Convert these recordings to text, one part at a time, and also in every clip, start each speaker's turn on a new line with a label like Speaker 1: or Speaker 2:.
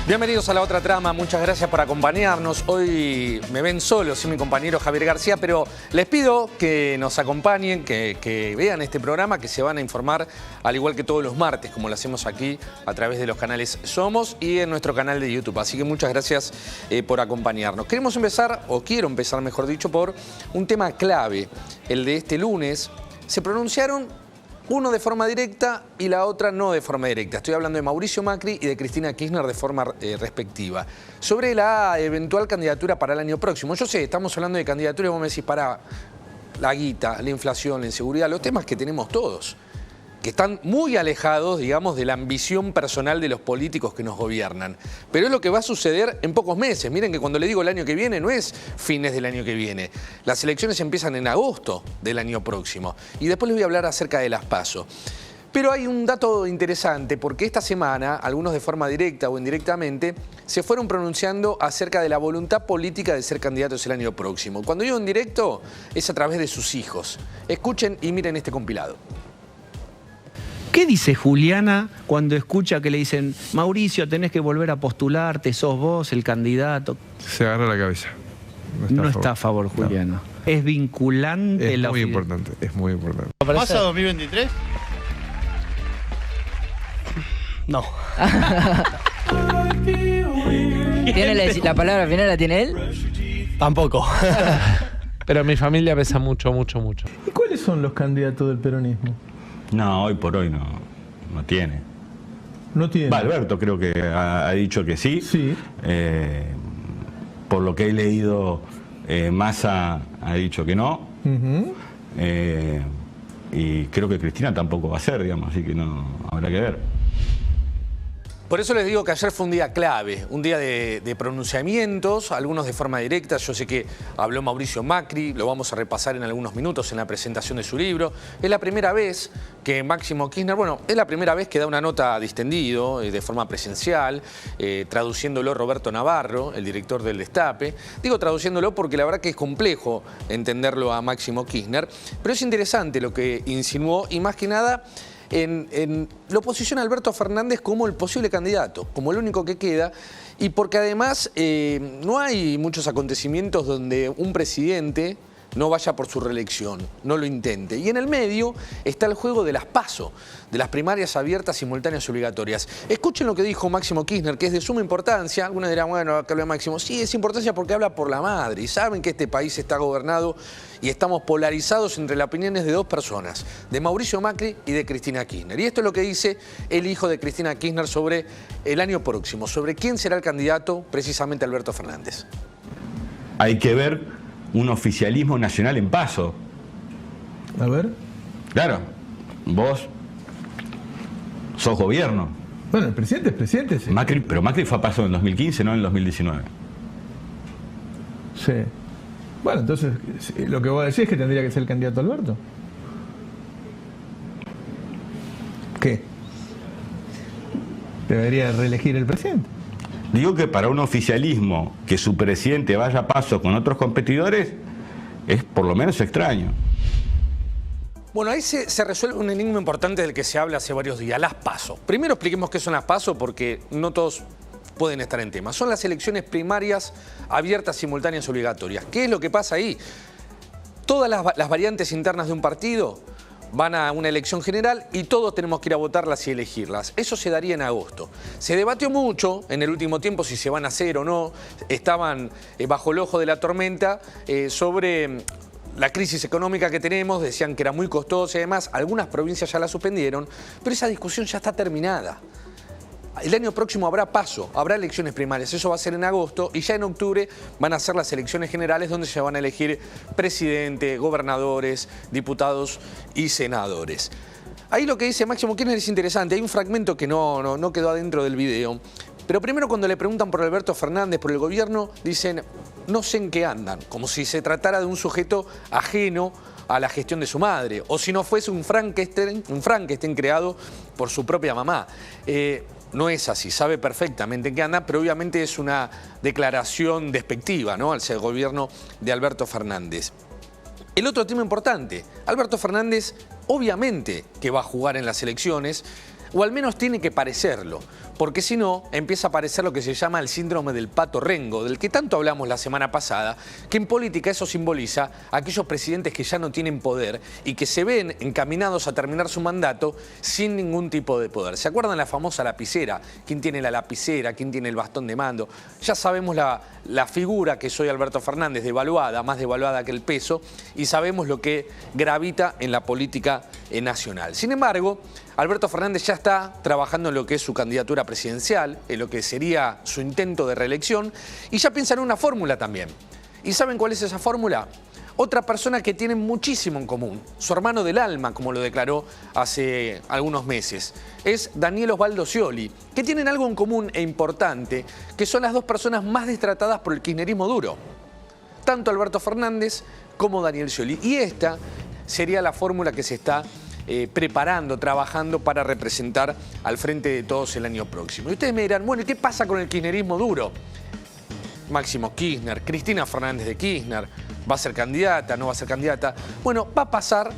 Speaker 1: Bienvenidos a La Otra Trama, muchas gracias por acompañarnos. Hoy me ven solo, sin mi compañero Javier García, pero les pido que nos acompañen, que vean este programa, que se van a informar, al igual que todos los martes, como lo hacemos aquí a través de los canales Somos y en nuestro canal de YouTube. Así que muchas gracias por acompañarnos. Queremos empezar, o quiero empezar mejor dicho, por un tema clave, el de este lunes. Se pronunciaron uno de forma directa y la otra no de forma directa. Estoy hablando de Mauricio Macri y de Cristina Kirchner de forma respectiva. Sobre la eventual candidatura para el año próximo. Yo sé, estamos hablando de candidatura y vos me decís, para la guita, la inflación, la inseguridad, los temas que tenemos todos, que están muy alejados, digamos, de la ambición personal de los políticos que nos gobiernan. Pero es lo que va a suceder en pocos meses. Miren que cuando le digo el año que viene, no es fines del año que viene. Las elecciones empiezan en agosto del año próximo. Y después les voy a hablar acerca de las PASO. Pero hay un dato interesante, porque esta semana, algunos de forma directa o indirectamente, se fueron pronunciando acerca de la voluntad política de ser candidatos el año próximo. Cuando digo en directo, es a través de sus hijos. Escuchen y miren este compilado.
Speaker 2: ¿Qué dice Juliana cuando escucha que le dicen, Mauricio, tenés que volver a postularte, sos vos el candidato?
Speaker 3: Se agarra la cabeza.
Speaker 2: No está a favor, Juliana. No. Es vinculante.
Speaker 3: Es muy importante, es muy importante.
Speaker 4: ¿Pasa 2023? No.
Speaker 5: ¿Tiene la palabra final la tiene él?
Speaker 4: Tampoco.
Speaker 6: Pero mi familia pesa mucho, mucho, mucho.
Speaker 7: ¿Y cuáles son los candidatos del peronismo?
Speaker 8: No, hoy por hoy no tiene.
Speaker 7: No tiene.
Speaker 8: Alberto creo que ha dicho que sí.
Speaker 7: Sí.
Speaker 8: Por lo que he leído, Massa ha dicho que no. Y creo que Cristina tampoco va a ser, digamos, así que no habrá que ver.
Speaker 1: Por eso les digo que ayer fue un día clave, un día de pronunciamientos, algunos de forma directa. Yo sé que habló Mauricio Macri, lo vamos a repasar en algunos minutos en la presentación de su libro. Es la primera vez que Máximo Kirchner, bueno, es la primera vez que da una nota distendido, de forma presencial, traduciéndolo Roberto Navarro, el director del Destape. Digo traduciéndolo porque la verdad que es complejo entenderlo a Máximo Kirchner, pero es interesante lo que insinuó y más que nada lo posiciona Alberto Fernández como el posible candidato, como el único que queda, y porque además no hay muchos acontecimientos donde un presidente no vaya por su reelección, no lo intente. Y en el medio está el juego de las PASO, de las primarias abiertas, simultáneas y obligatorias. Escuchen lo que dijo Máximo Kirchner, que es de suma importancia. Algunos dirán, bueno, acá habla Máximo. Sí, es importancia porque habla por la madre. Y saben que este país está gobernado y estamos polarizados entre las opiniones de dos personas, de Mauricio Macri y de Cristina Kirchner. Y esto es lo que dice el hijo de Cristina Kirchner sobre el año próximo, sobre quién será el candidato, precisamente Alberto Fernández.
Speaker 8: Hay que ver un oficialismo nacional en PASO.
Speaker 7: A ver.
Speaker 8: Claro, vos sos gobierno.
Speaker 7: Bueno, el presidente es presidente, sí.
Speaker 8: Pero Macri fue a PASO en 2015, no en 2019.
Speaker 7: Sí. Bueno, entonces, lo que vos decís es que tendría que ser el candidato Alberto. ¿Qué? Debería reelegir el presidente.
Speaker 8: Digo que para un oficialismo que su presidente vaya a PASO con otros competidores es por lo menos extraño.
Speaker 1: Bueno, ahí se resuelve un enigma importante del que se habla hace varios días, las PASO. Primero expliquemos qué son las PASO porque no todos pueden estar en tema. Son las elecciones primarias abiertas, simultáneas, obligatorias. ¿Qué es lo que pasa ahí? Todas las variantes internas de un partido van a una elección general y todos tenemos que ir a votarlas y elegirlas. Eso se daría en agosto. Se debatió mucho en el último tiempo si se van a hacer o no. Estaban bajo el ojo de la tormenta sobre la crisis económica que tenemos. Decían que era muy costosa y además algunas provincias ya la suspendieron, pero esa discusión ya está terminada. El año próximo habrá PASO, habrá elecciones primarias, eso va a ser en agosto y ya en octubre van a ser las elecciones generales donde se van a elegir presidente, gobernadores, diputados y senadores. Ahí lo que dice Máximo Kirchner es interesante, hay un fragmento que no quedó adentro del video, pero primero cuando le preguntan por Alberto Fernández, por el gobierno, dicen no sé en qué andan, como si se tratara de un sujeto ajeno a la gestión de su madre, o si no fuese un Frankenstein creado por su propia mamá. No es así, sabe perfectamente en qué anda, pero obviamente es una declaración despectiva, ¿no?, al gobierno de Alberto Fernández. El otro tema importante, Alberto Fernández obviamente que va a jugar en las elecciones, O al menos tiene que parecerlo, porque si no, empieza a aparecer lo que se llama el síndrome del pato rengo, del que tanto hablamos la semana pasada, que en política eso simboliza a aquellos presidentes que ya no tienen poder y que se ven encaminados a terminar su mandato sin ningún tipo de poder. ¿Se acuerdan la famosa lapicera? ¿Quién tiene la lapicera? ¿Quién tiene el bastón de mando? Ya sabemos la figura que soy Alberto Fernández, devaluada, más devaluada que el peso, y sabemos lo que gravita en la política nacional. Sin embargo, Alberto Fernández ya está trabajando en lo que es su candidatura presidencial, en lo que sería su intento de reelección, y ya piensa en una fórmula también. ¿Y saben cuál es esa fórmula? Otra persona que tienen muchísimo en común, su hermano del alma, como lo declaró hace algunos meses, es Daniel Osvaldo Scioli, que tienen algo en común e importante, que son las dos personas más destratadas por el kirchnerismo duro, tanto Alberto Fernández como Daniel Scioli. Y esta sería la fórmula que se está preparando, trabajando para representar al Frente de Todos el año próximo. Y ustedes me dirán, bueno, ¿y qué pasa con el kirchnerismo duro? Máximo Kirchner, Cristina Fernández de Kirchner, ¿va a ser candidata, no va a ser candidata? Bueno, va a pasar,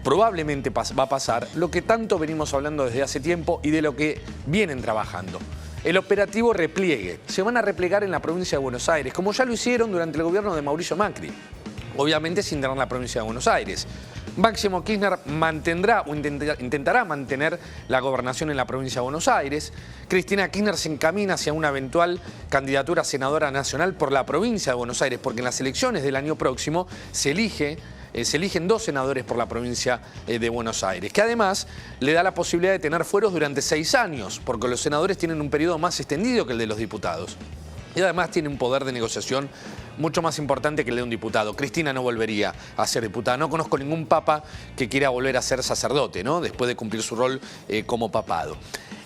Speaker 1: probablemente va a pasar, lo que tanto venimos hablando desde hace tiempo y de lo que vienen trabajando. El operativo repliegue. Se van a replegar en la provincia de Buenos Aires, como ya lo hicieron durante el gobierno de Mauricio Macri. Obviamente sin tener la provincia de Buenos Aires. Máximo Kirchner mantendrá o intentará mantener la gobernación en la provincia de Buenos Aires. Cristina Kirchner se encamina hacia una eventual candidatura a senadora nacional por la provincia de Buenos Aires, porque en las elecciones del año próximo se eligen 2 senadores por la provincia de Buenos Aires, que además le da la posibilidad de tener fueros durante 6 años, porque los senadores tienen un periodo más extendido que el de los diputados. Y además tiene un poder de negociación mucho más importante que el de un diputado. Cristina no volvería a ser diputada. No conozco ningún papa que quiera volver a ser sacerdote, ¿no? Después de cumplir su rol como papado.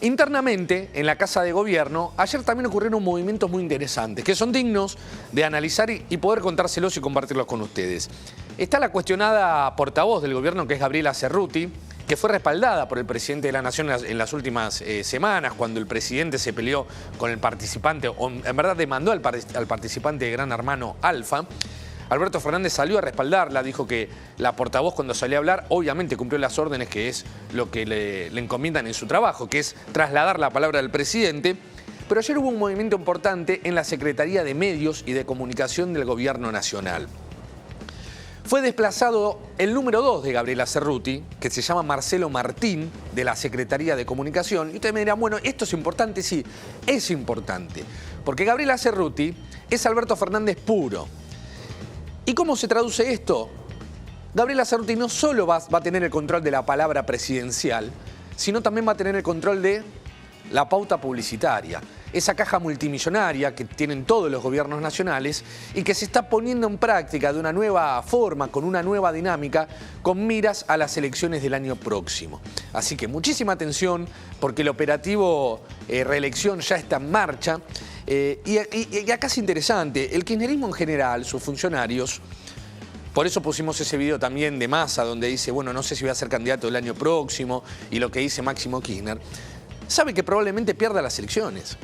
Speaker 1: Internamente, en la Casa de Gobierno, ayer también ocurrieron movimientos muy interesantes, que son dignos de analizar y poder contárselos y compartirlos con ustedes. Está la cuestionada portavoz del gobierno, que es Gabriela Cerruti, que fue respaldada por el presidente de la Nación en las últimas semanas, cuando el presidente se peleó con el participante, o en verdad demandó al participante de Gran Hermano Alfa. Alberto Fernández salió a respaldarla, dijo que la portavoz cuando salió a hablar obviamente cumplió las órdenes, que es lo que le encomiendan en su trabajo, que es trasladar la palabra del presidente. Pero ayer hubo un movimiento importante en la Secretaría de Medios y de Comunicación del Gobierno Nacional. Fue desplazado el número 2 de Gabriela Cerruti, que se llama Marcelo Martín, de la Secretaría de Comunicación. Y ustedes me dirán, bueno, ¿esto es importante? Sí, es importante. Porque Gabriela Cerruti es Alberto Fernández puro. ¿Y cómo se traduce esto? Gabriela Cerruti no solo va a tener el control de la palabra presidencial, sino también va a tener el control de la pauta publicitaria. Esa caja multimillonaria que tienen todos los gobiernos nacionales y que se está poniendo en práctica de una nueva forma, con una nueva dinámica, con miras a las elecciones del año próximo. Así que muchísima atención, porque el operativo reelección ya está en marcha. Y acá es interesante, el kirchnerismo en general, sus funcionarios, por eso pusimos ese video también de Massa, donde dice, bueno, no sé si voy a ser candidato el año próximo, y lo que dice Máximo Kirchner, sabe que probablemente pierda las elecciones.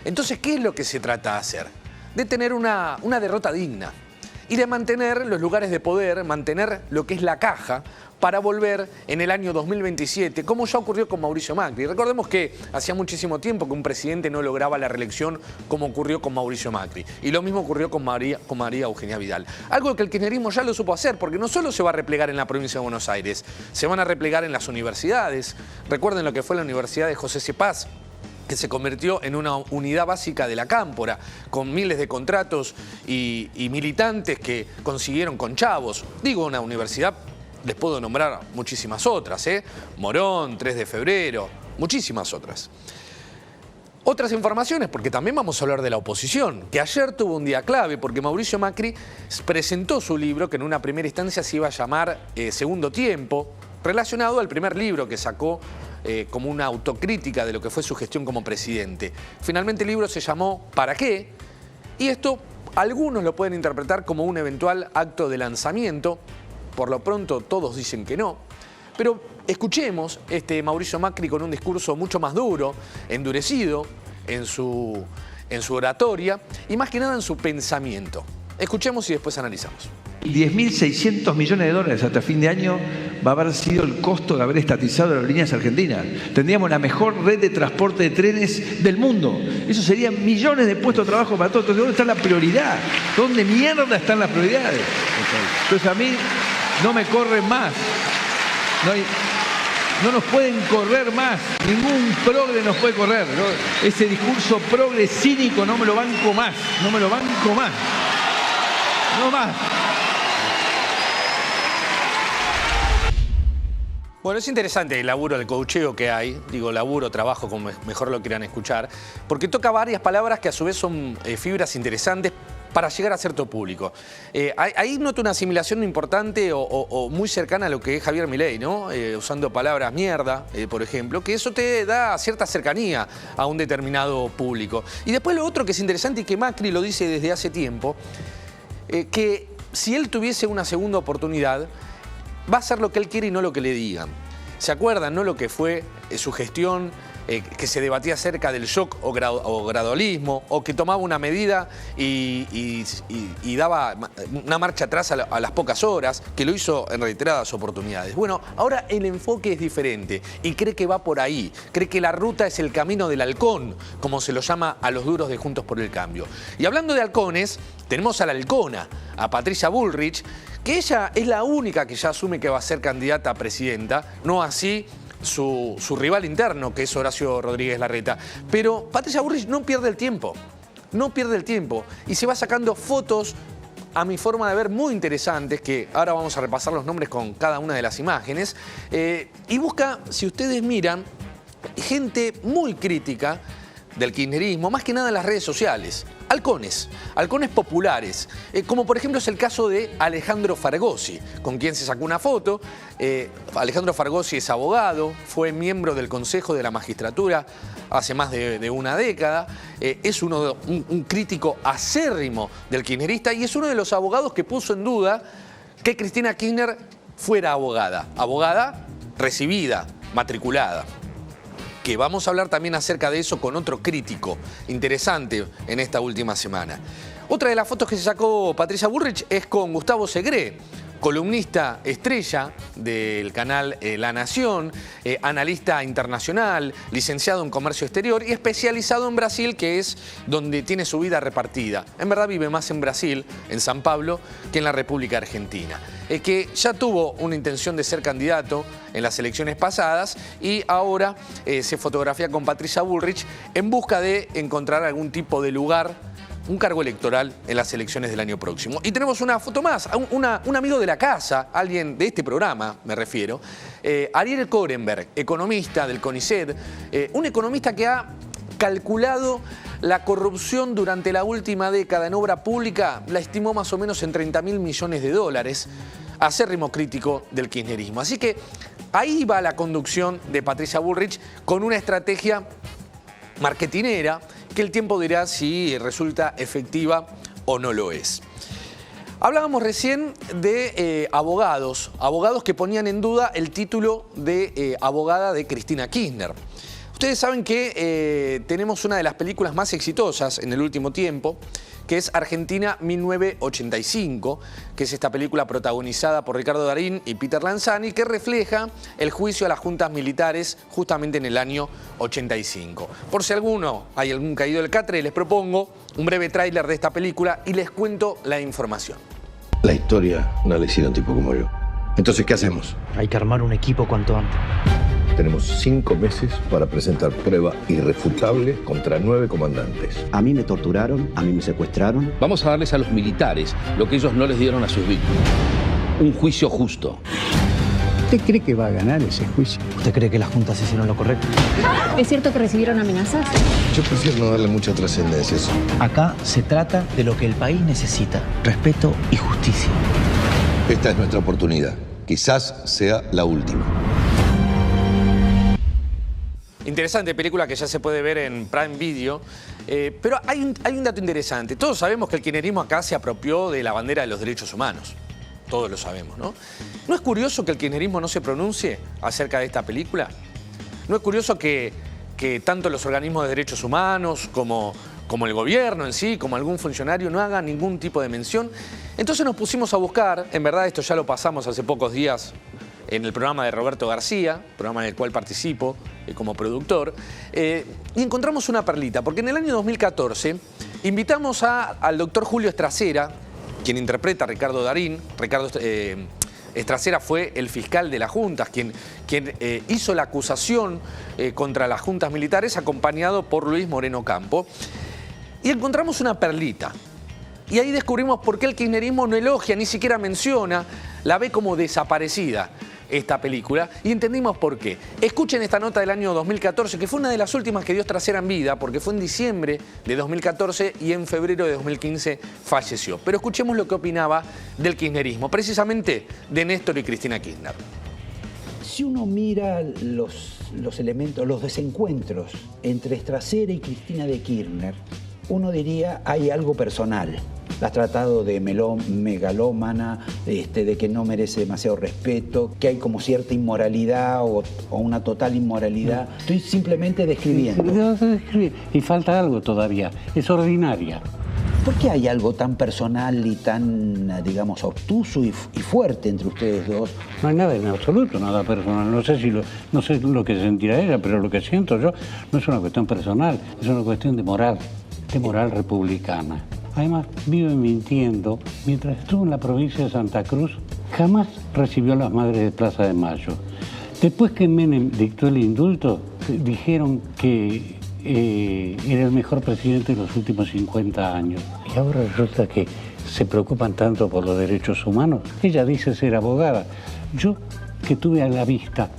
Speaker 1: Entonces, ¿qué es lo que se trata de hacer? De tener una derrota digna y de mantener los lugares de poder, mantener lo que es la caja para volver en el año 2027, como ya ocurrió con Mauricio Macri. Recordemos que hacía muchísimo tiempo que un presidente no lograba la reelección como ocurrió con Mauricio Macri. Y lo mismo ocurrió con María Eugenia Vidal. Algo que el kirchnerismo ya lo supo hacer, porque no solo se va a replegar en la provincia de Buenos Aires, se van a replegar en las universidades. Recuerden lo que fue la Universidad de José C. Paz, que se convirtió en una unidad básica de la Cámpora, con miles de contratos y militantes que consiguieron con chavos. Digo, una universidad, les puedo nombrar muchísimas otras, Morón, 3 de febrero, muchísimas otras. Otras informaciones, porque también vamos a hablar de la oposición, que ayer tuvo un día clave, porque Mauricio Macri presentó su libro, que en una primera instancia se iba a llamar Segundo Tiempo, relacionado al primer libro que sacó como una autocrítica de lo que fue su gestión como presidente. Finalmente el libro se llamó ¿Para qué? Y esto algunos lo pueden interpretar como un eventual acto de lanzamiento. Por lo pronto todos dicen que no. Pero escuchemos Mauricio Macri con un discurso mucho más duro, endurecido en su oratoria y más que nada en su pensamiento. Escuchemos y después analizamos.
Speaker 9: 10.600 millones de dólares hasta fin de año va a haber sido el costo de haber estatizado las líneas argentinas. Tendríamos la mejor red de transporte de trenes del mundo. Eso serían millones de puestos de trabajo para todos. Entonces, ¿dónde está la prioridad? ¿Dónde mierda están las prioridades? Entonces, a mí no me corren más. No nos pueden correr más. Ningún progre nos puede correr, ¿no? Ese discurso progre cínico no me lo banco más. No me lo banco más. No más.
Speaker 1: Bueno, es interesante el laburo, el coacheo que hay, digo laburo, trabajo, como mejor lo quieran escuchar, porque toca varias palabras que a su vez son fibras interesantes para llegar a cierto público. Ahí noto una asimilación importante o muy cercana a lo que es Javier Milei, ¿no? Usando palabras mierda, por ejemplo, que eso te da cierta cercanía a un determinado público. Y después lo otro que es interesante y que Macri lo dice desde hace tiempo, que si él tuviese una segunda oportunidad, va a hacer lo que él quiere y no lo que le digan. ¿Se acuerdan, no? Lo que fue su gestión, que se debatía acerca del shock o gradualismo, o que tomaba una medida y daba una marcha atrás a las pocas horas, que lo hizo en reiteradas oportunidades. Bueno, ahora el enfoque es diferente y cree que va por ahí. Cree que la ruta es el camino del halcón, como se lo llama a los duros de Juntos por el Cambio. Y hablando de halcones, tenemos a la halcona, a Patricia Bullrich, que ella es la única que ya asume que va a ser candidata a presidenta, no así su rival interno, que es Horacio Rodríguez Larreta. Pero Patricia Bullrich no pierde el tiempo, y se va sacando fotos, a mi forma de ver, muy interesantes, que ahora vamos a repasar los nombres con cada una de las imágenes, y busca, si ustedes miran, gente muy crítica del kirchnerismo, más que nada en las redes sociales. Halcones populares, como por ejemplo es el caso de Alejandro Fargosi, con quien se sacó una foto. Alejandro Fargosi es abogado, fue miembro del Consejo de la Magistratura hace más de una década, es un crítico acérrimo del kirchnerista y es uno de los abogados que puso en duda que Cristina Kirchner fuera abogada recibida, matriculada. Que vamos a hablar también acerca de eso con otro crítico interesante en esta última semana. Otra de las fotos que se sacó Patricia Bullrich es con Gustavo Segre, columnista estrella del canal La Nación, analista internacional, licenciado en comercio exterior y especializado en Brasil, que es donde tiene su vida repartida. En verdad vive más en Brasil, en San Pablo, que en la República Argentina. Que ya tuvo una intención de ser candidato en las elecciones pasadas y ahora se fotografía con Patricia Bullrich en busca de encontrar algún tipo de lugar, un cargo electoral en las elecciones del año próximo. Y tenemos una foto más, un amigo de la casa, alguien de este programa, me refiero, Ariel Korenberg, economista del CONICET, un economista que ha calculado la corrupción durante la última década en obra pública, la estimó más o menos en 30.000 millones de dólares, acérrimo crítico del kirchnerismo. Así que ahí va la conducción de Patricia Bullrich con una estrategia marketinera que el tiempo dirá si resulta efectiva o no lo es. Hablábamos recién de abogados que ponían en duda el título de abogada de Cristina Kirchner. Ustedes saben que tenemos una de las películas más exitosas en el último tiempo, que es Argentina 1985, que es esta película protagonizada por Ricardo Darín y Peter Lanzani, que refleja el juicio a las juntas militares justamente en el año 85. Por si hay algún caído del catre, les propongo un breve tráiler de esta película y les cuento la información.
Speaker 10: La historia no la hicieron tipo como yo. Entonces, ¿qué hacemos?
Speaker 11: Hay que armar un equipo cuanto antes.
Speaker 10: Tenemos 5 meses para presentar prueba irrefutable contra 9 comandantes.
Speaker 12: A mí me torturaron, a mí me secuestraron.
Speaker 13: Vamos a darles a los militares lo que ellos no les dieron a sus víctimas. Un juicio justo.
Speaker 11: ¿Usted cree que va a ganar ese juicio? ¿Usted cree que las juntas hicieron lo correcto?
Speaker 14: ¿Es cierto que recibieron amenazas?
Speaker 10: Yo prefiero no darle mucha trascendencia a eso.
Speaker 11: Acá se trata de lo que el país necesita. Respeto y justicia.
Speaker 10: Esta es nuestra oportunidad. Quizás sea la última.
Speaker 1: Interesante película que ya se puede ver en Prime Video, pero hay un dato interesante. Todos sabemos que el kirchnerismo acá se apropió de la bandera de los derechos humanos. Todos lo sabemos, ¿no? ¿No es curioso que el kirchnerismo no se pronuncie acerca de esta película? ¿No es curioso que tanto los organismos de derechos humanos como el gobierno en sí, como algún funcionario, no hagan ningún tipo de mención? Entonces nos pusimos a buscar, en verdad esto ya lo pasamos hace pocos días en el programa de Roberto García, programa en el cual participo como productor, y encontramos una perlita, porque en el año 2014 invitamos al doctor Julio Estracera, quien interpreta a Ricardo Darín. Ricardo Estracera fue el fiscal de las juntas, quien hizo la acusación contra las juntas militares, acompañado por Luis Moreno Campo. Y encontramos una perlita. Y ahí descubrimos por qué el kirchnerismo no elogia, ni siquiera menciona, la ve como desaparecida esta película, y entendimos por qué. Escuchen esta nota del año 2014, que fue una de las últimas que dio Estracera en vida, porque fue en diciembre de 2014 y en febrero de 2015 falleció. Pero escuchemos lo que opinaba del kirchnerismo, precisamente de Néstor y Cristina Kirchner.
Speaker 11: Si uno mira los elementos, los desencuentros entre Estracera y Cristina de Kirchner, uno diría hay algo personal. La has tratado de megalómana, de que no merece demasiado respeto, que hay como cierta inmoralidad o una total inmoralidad. Estoy simplemente describiendo.
Speaker 15: Y falta algo todavía, es ordinaria.
Speaker 11: ¿Por qué hay algo tan personal y tan, digamos, obtuso y fuerte entre ustedes dos?
Speaker 15: No hay nada en absoluto, nada personal. No sé lo que sentirá ella, pero lo que siento yo no es una cuestión personal, es una cuestión de moral republicana. Además, vive mintiendo. Mientras estuvo en la provincia de Santa Cruz, jamás recibió a las madres de Plaza de Mayo. Después que Menem dictó el indulto, dijeron que era el mejor presidente de los últimos 50 años. Y ahora resulta que se preocupan tanto por los derechos humanos. Ella dice ser abogada. Yo, que tuve a la vista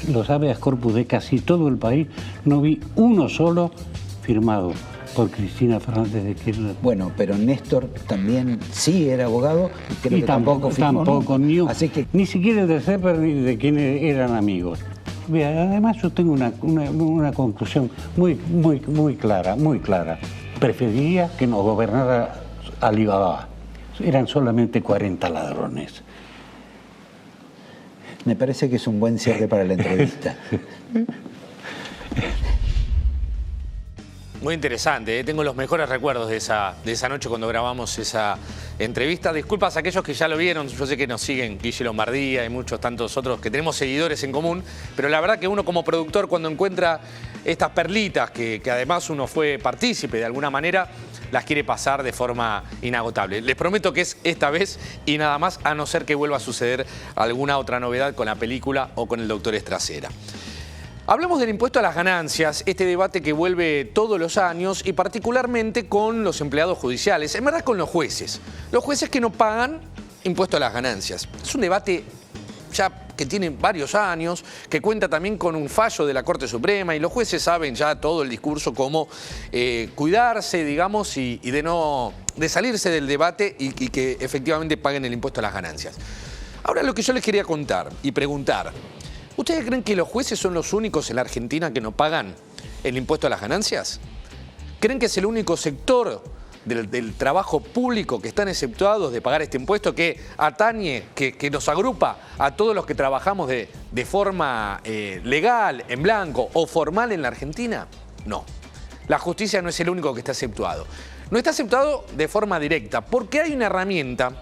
Speaker 15: los habeas corpus de casi todo el país, no vi uno solo firmado por Cristina Fernández de Kirchner.
Speaker 11: Bueno, pero Néstor también sí era abogado y creo que tampoco firmó.
Speaker 15: Tampoco, ni siquiera de Seper ni de quienes eran amigos. Además yo tengo una conclusión muy clara. Preferiría que nos gobernara Alibaba. Eran solamente 40 ladrones.
Speaker 11: Me parece que es un buen cierre para la entrevista.
Speaker 1: Muy interesante, tengo los mejores recuerdos de esa noche cuando grabamos esa entrevista. Disculpas a aquellos que ya lo vieron, yo sé que nos siguen Guille Lombardía y muchos tantos otros que tenemos seguidores en común, pero la verdad que uno como productor cuando encuentra estas perlitas, que además uno fue partícipe de alguna manera, las quiere pasar de forma inagotable. Les prometo que es esta vez y nada más, a no ser que vuelva a suceder alguna otra novedad con la película o con el doctor Estracera. Hablamos del impuesto a las ganancias, este debate que vuelve todos los años y particularmente con los empleados judiciales, en verdad con los jueces que no pagan impuesto a las ganancias. Es un debate ya que tiene varios años, que cuenta también con un fallo de la Corte Suprema y los jueces saben ya todo el discurso cómo cuidarse, digamos, y de salirse del debate y que efectivamente paguen el impuesto a las ganancias. Ahora lo que yo les quería contar y preguntar, ¿ustedes creen que los jueces son los únicos en la Argentina que no pagan el impuesto a las ganancias? ¿Creen que es el único sector del trabajo público que están exceptuados de pagar este impuesto que atañe, que nos agrupa a todos los que trabajamos de forma legal, en blanco o formal en la Argentina? No. La justicia no es el único que está exceptuado. No está exceptuado de forma directa porque hay una herramienta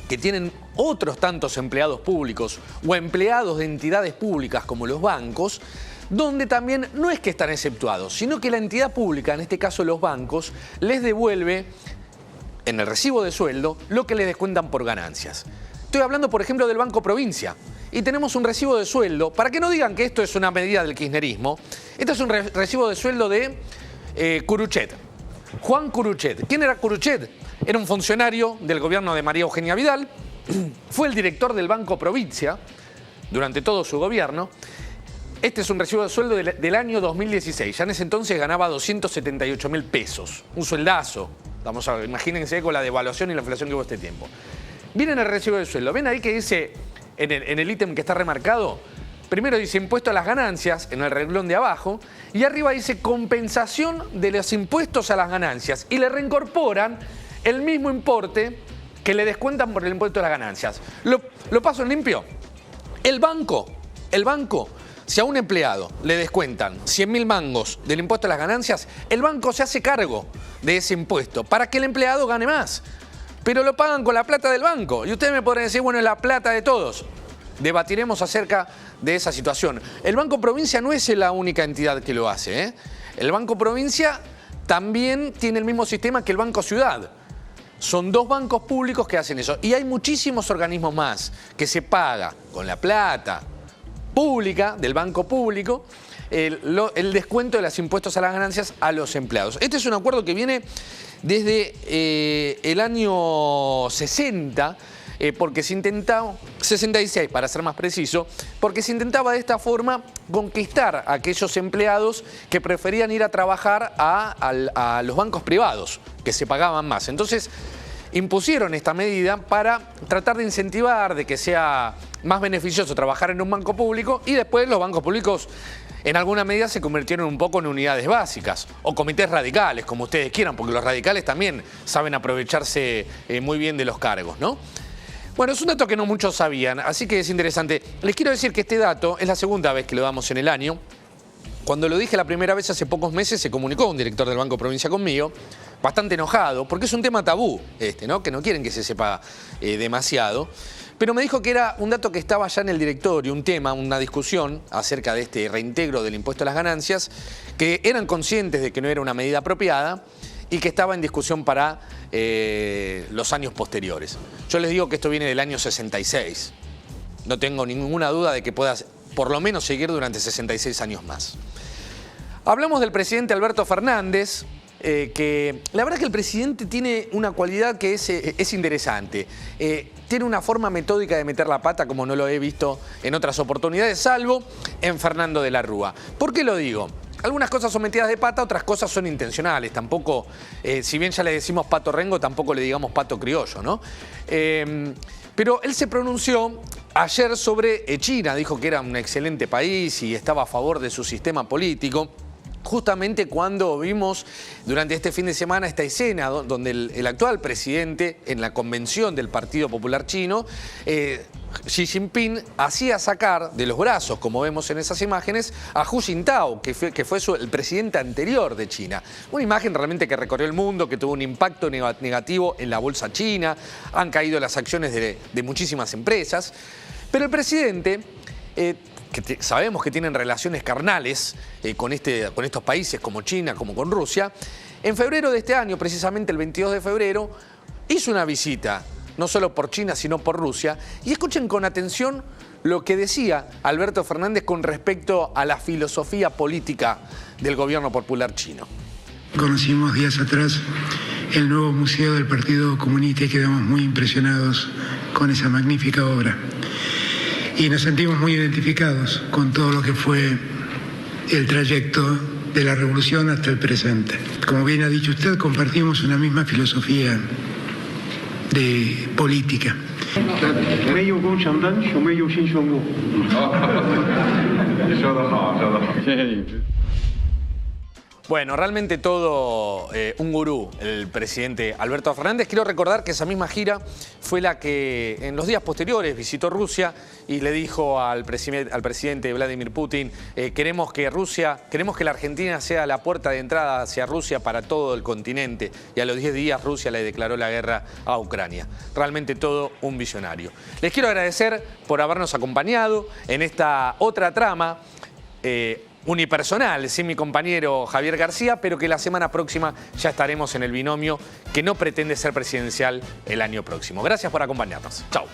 Speaker 1: que tienen otros tantos empleados públicos o empleados de entidades públicas como los bancos, donde también no es que están exceptuados, sino que la entidad pública, en este caso los bancos, les devuelve en el recibo de sueldo lo que les descuentan por ganancias. Estoy hablando, por ejemplo, del Banco Provincia. Y tenemos un recibo de sueldo, para que no digan que esto es una medida del kirchnerismo, este es un recibo de sueldo de Curuchet. Juan Curuchet. ¿Quién era Curuchet? Era un funcionario del gobierno de María Eugenia Vidal, fue el director del Banco Provincia durante todo su gobierno. Este es un recibo de sueldo del año 2016. Ya en ese entonces ganaba 278.000 pesos. Un sueldazo. Imagínense con la devaluación y la inflación que hubo este tiempo. Miren el recibo de sueldo. ¿Ven ahí que dice en el ítem que está remarcado? Primero dice impuesto a las ganancias en el renglón de abajo y arriba dice compensación de los impuestos a las ganancias. Y le reincorporan el mismo importe que le descuentan por el impuesto a las ganancias. Lo paso en limpio. El banco, si a un empleado le descuentan 100.000 mangos del impuesto a las ganancias, el banco se hace cargo de ese impuesto para que el empleado gane más. Pero lo pagan con la plata del banco. Y ustedes me podrán decir, bueno, es la plata de todos. debatiremos acerca de esa situación. El Banco Provincia no es la única entidad que lo hace, ¿eh? El Banco Provincia también tiene el mismo sistema que el Banco Ciudad. Son 2 bancos públicos que hacen eso. Y hay muchísimos organismos más que se paga con la plata pública del banco público el descuento de los impuestos a las ganancias a los empleados. Este es un acuerdo que viene desde el año 60, porque se intentaba, 66 para ser más preciso, porque se intentaba de esta forma conquistar a aquellos empleados que preferían ir a trabajar a los bancos privados, que se pagaban más. Entonces impusieron esta medida para tratar de incentivar, de que sea más beneficioso trabajar en un banco público, y después los bancos públicos en alguna medida se convirtieron un poco en unidades básicas o comités radicales, como ustedes quieran, porque los radicales también saben aprovecharse muy bien de los cargos, ¿no? Bueno, es un dato que no muchos sabían, así que es interesante. Les quiero decir que este dato es la segunda vez que lo damos en el año. Cuando lo dije la primera vez hace pocos meses, se comunicó un director del Banco Provincia conmigo, bastante enojado, porque es un tema tabú ¿no? Que no quieren que se sepa demasiado. Pero me dijo que era un dato que estaba ya en el directorio, un tema, una discusión acerca de este reintegro del impuesto a las ganancias, que eran conscientes de que no era una medida apropiada y que estaba en discusión para los años posteriores. Yo les digo que esto viene del año 66. No tengo ninguna duda de que pueda por lo menos seguir durante 66 años más. Hablamos del presidente Alberto Fernández, que la verdad es que el presidente tiene una cualidad que es interesante. Tiene una forma metódica de meter la pata como no lo he visto en otras oportunidades, salvo en Fernando de la Rúa. ¿Por qué lo digo? Algunas cosas son metidas de pata, otras cosas son intencionales. Tampoco, si bien ya le decimos pato rengo, tampoco le digamos pato criollo, ¿no? Pero él se pronunció ayer sobre China, dijo que era un excelente país y estaba a favor de su sistema político. Justamente cuando vimos durante este fin de semana esta escena donde el actual presidente en la convención del Partido Popular Chino, Xi Jinping, hacía sacar de los brazos, como vemos en esas imágenes, a Hu Jintao, que fue el presidente anterior de China. Una imagen realmente que recorrió el mundo, que tuvo un impacto negativo en la bolsa china, han caído las acciones de muchísimas empresas, pero el presidente... que sabemos que tienen relaciones carnales con estos países como China, como con Rusia, en febrero de este año, precisamente el 22 de febrero, hizo una visita, no solo por China, sino por Rusia, y escuchen con atención lo que decía Alberto Fernández con respecto a la filosofía política del gobierno popular chino.
Speaker 16: Conocimos días atrás el nuevo museo del Partido Comunista y quedamos muy impresionados con esa magnífica obra. Y nos sentimos muy identificados con todo lo que fue el trayecto de la revolución hasta el presente. Como bien ha dicho usted, compartimos una misma filosofía de política.
Speaker 1: Bueno, realmente todo un gurú, el presidente Alberto Fernández. Quiero recordar que esa misma gira fue la que en los días posteriores visitó Rusia y le dijo al presidente Vladimir Putin, queremos que la Argentina sea la puerta de entrada hacia Rusia para todo el continente. Y a los 10 días Rusia le declaró la guerra a Ucrania. Realmente todo un visionario. Les quiero agradecer por habernos acompañado en esta otra trama unipersonal, sin mi compañero Javier García, pero que la semana próxima ya estaremos en el binomio que no pretende ser presidencial el año próximo. Gracias por acompañarnos. Chau.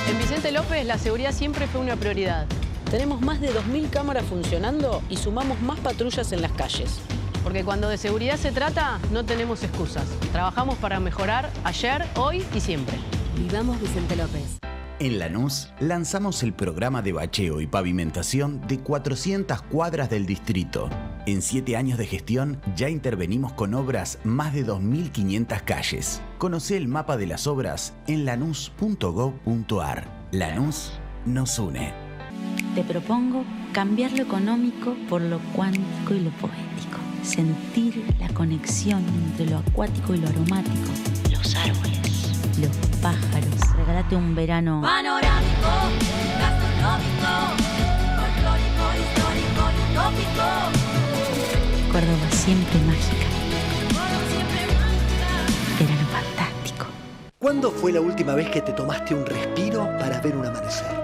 Speaker 17: En Vicente López la seguridad siempre fue una prioridad. Tenemos más de 2.000 cámaras funcionando y sumamos más patrullas en las calles. Porque cuando de seguridad se trata, no tenemos excusas. Trabajamos para mejorar ayer, hoy y siempre.
Speaker 18: Vivamos Vicente López.
Speaker 19: En Lanús lanzamos el programa de bacheo y pavimentación de 400 cuadras del distrito. En 7 años de gestión ya intervenimos con obras más de 2.500 calles. Conocé el mapa de las obras en lanús.gov.ar. Lanús nos une.
Speaker 20: Te propongo cambiar lo económico por lo cuántico y lo poético. Sentir la conexión entre lo acuático y lo aromático. Los árboles, los pájaros. Regálate un verano
Speaker 21: panorámico, gastronómico, folclórico, histórico y utópico.
Speaker 20: Córdoba siempre mágica.
Speaker 21: Córdoba siempre mágica.
Speaker 2: ¿Cuándo fue la última vez que te tomaste un respiro para ver un amanecer?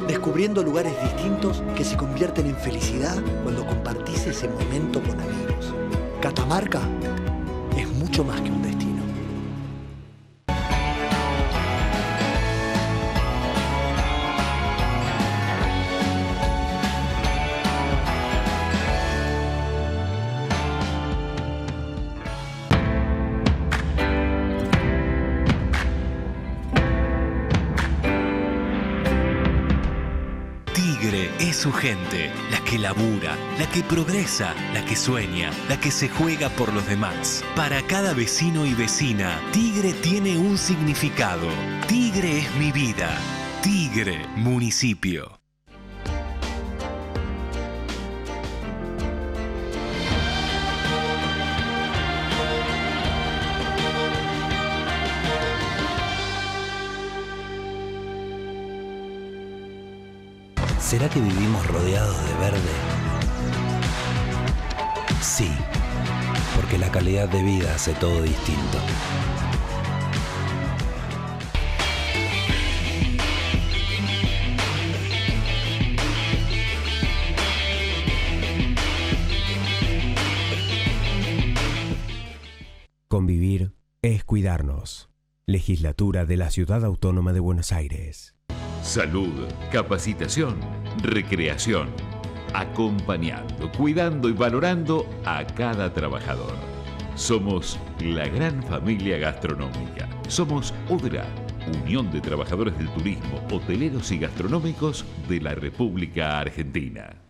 Speaker 2: Descubriendo lugares distintos que se convierten en felicidad cuando compartís ese momento con amigos. Catamarca es mucho más que un destino.
Speaker 22: Es su gente, la que labura, la que progresa, la que sueña, la que se juega por los demás. Para cada vecino y vecina, Tigre tiene un significado. Tigre es mi vida. Tigre, municipio.
Speaker 23: ¿Será que vivimos rodeados de verde? Sí, porque la calidad de vida hace todo distinto.
Speaker 24: Convivir es cuidarnos. Legislatura de la Ciudad Autónoma de Buenos Aires.
Speaker 25: Salud, capacitación, recreación, acompañando, cuidando y valorando a cada trabajador. Somos la gran familia gastronómica. Somos UDRA, Unión de Trabajadores del Turismo, Hoteleros y Gastronómicos de la República Argentina.